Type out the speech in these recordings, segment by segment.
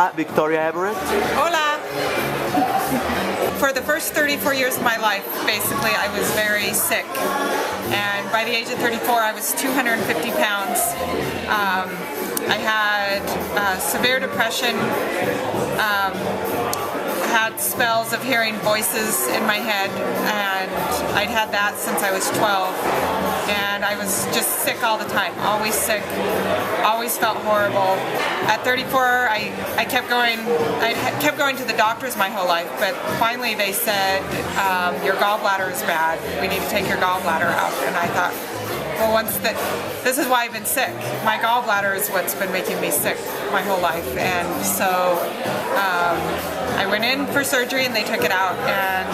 Victoria Everett. Hola! For the first 34 years of my life, basically, I was very sick. And by the age of 34, I was 250 pounds. I had severe depression, had spells of hearing voices in my head, and I'd had that since I was 12. And I was just sick all the time, always sick, always felt horrible. At 34, I kept going to the doctors my whole life, but finally they said, your gallbladder is bad, we need to take your gallbladder out. And I thought, well, this is why I've been sick. My gallbladder is what's been making me sick my whole life. And so I went in for surgery and they took it out, and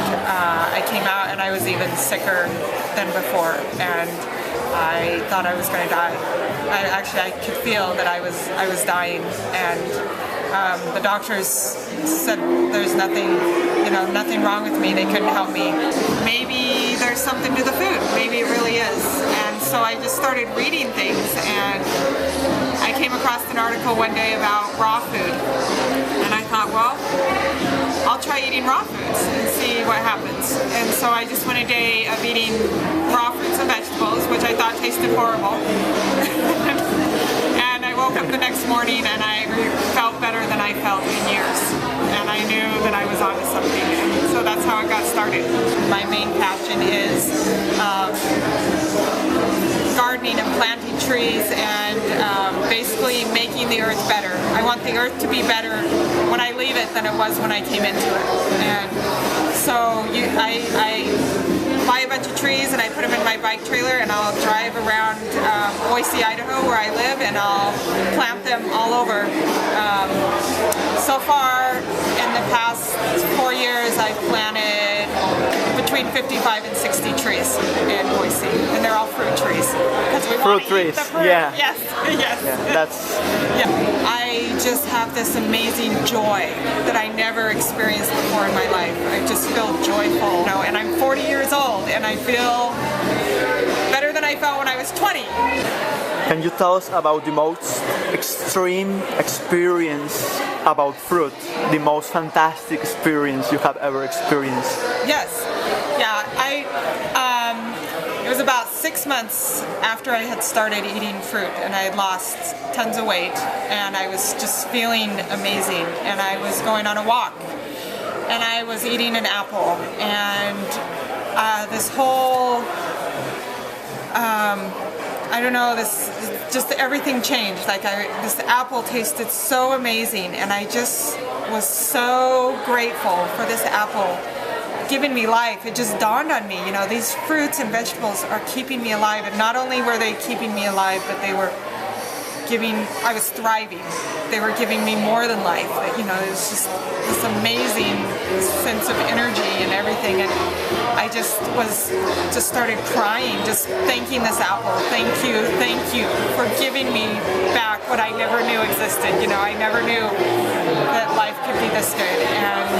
I came out and I was even sicker than before, and I thought I was going to die. I could feel that I was dying, and the doctors said there's nothing wrong with me. They couldn't help me. Maybe there's something to the food. Maybe it really is. And so I just started reading things, and I came across an article one day about raw food, and I thought, well, I'll try eating raw foods and see what happens. And so I just went a day of eating raw fruits and vegetables, which I thought tasted horrible. And I woke up the next morning and I felt better than I felt in years. And I knew that I was onto something. And so that's how it got started. My main passion is gardening and planting trees and basically making the earth better. I want the earth to be better when I leave it than it was when I came into it. And so I buy a bunch of trees and I put them in my bike trailer, and I'll drive around Boise, Idaho, where I live, and I'll plant them all over. So far, in the past 4 years, I've planted between 55 and 60 trees in Boise, and they're all fruit trees. Because we want to eat the fruit. Yeah. Yes, yes. Yeah, I just have this amazing joy that I never experienced before in my life. I just feel joyful, and I'm 40 years old, and I feel better than I felt when I was 20. Can you tell us about the most extreme experience about fruit, the most fantastic experience you have ever experienced? Yes. Yeah, it was about 6 months after I had started eating fruit, and I had lost tons of weight, and I was just feeling amazing, and I was going on a walk, and I was eating an apple, and this whole I don't know, just everything changed. Like this apple tasted so amazing, and I just was so grateful for this apple giving me life. It just dawned on me, these fruits and vegetables are keeping me alive, and not only were they keeping me alive, but I was thriving. They were giving me more than life. It was just this amazing sense of energy and everything, and I just started crying, just thanking this apple. Thank you for giving me back what I never knew existed. I never knew that life could be this good, and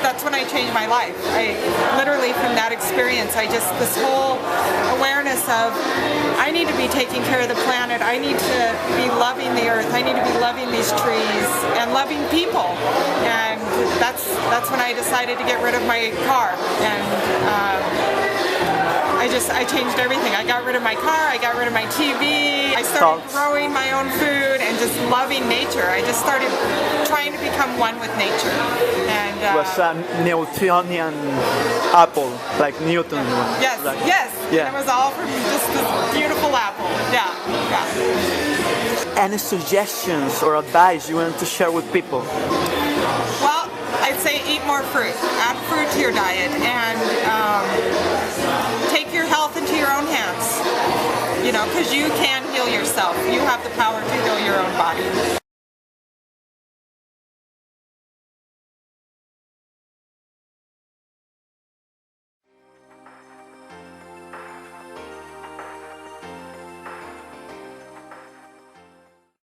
that's when I changed my life. I literally, from that experience, this whole awareness of I need to be taking care of the planet. I need to be loving the earth. I need to be loving these trees and loving people. And that's when I decided to get rid of my car. And I changed everything. I got rid of my car. I got rid of my TV. I started growing my own food and just loving nature. I just started trying to become one with nature. And it was a Newtonian apple, like Newton. Yes, yes. Yeah. And it was all from just this beautiful apple. Yeah. Any suggestions or advice you want to share with people? Well, I'd say eat more fruit. Add fruit to your diet, and take your health into your own hands. Because you can heal yourself. You have the power to heal your own body.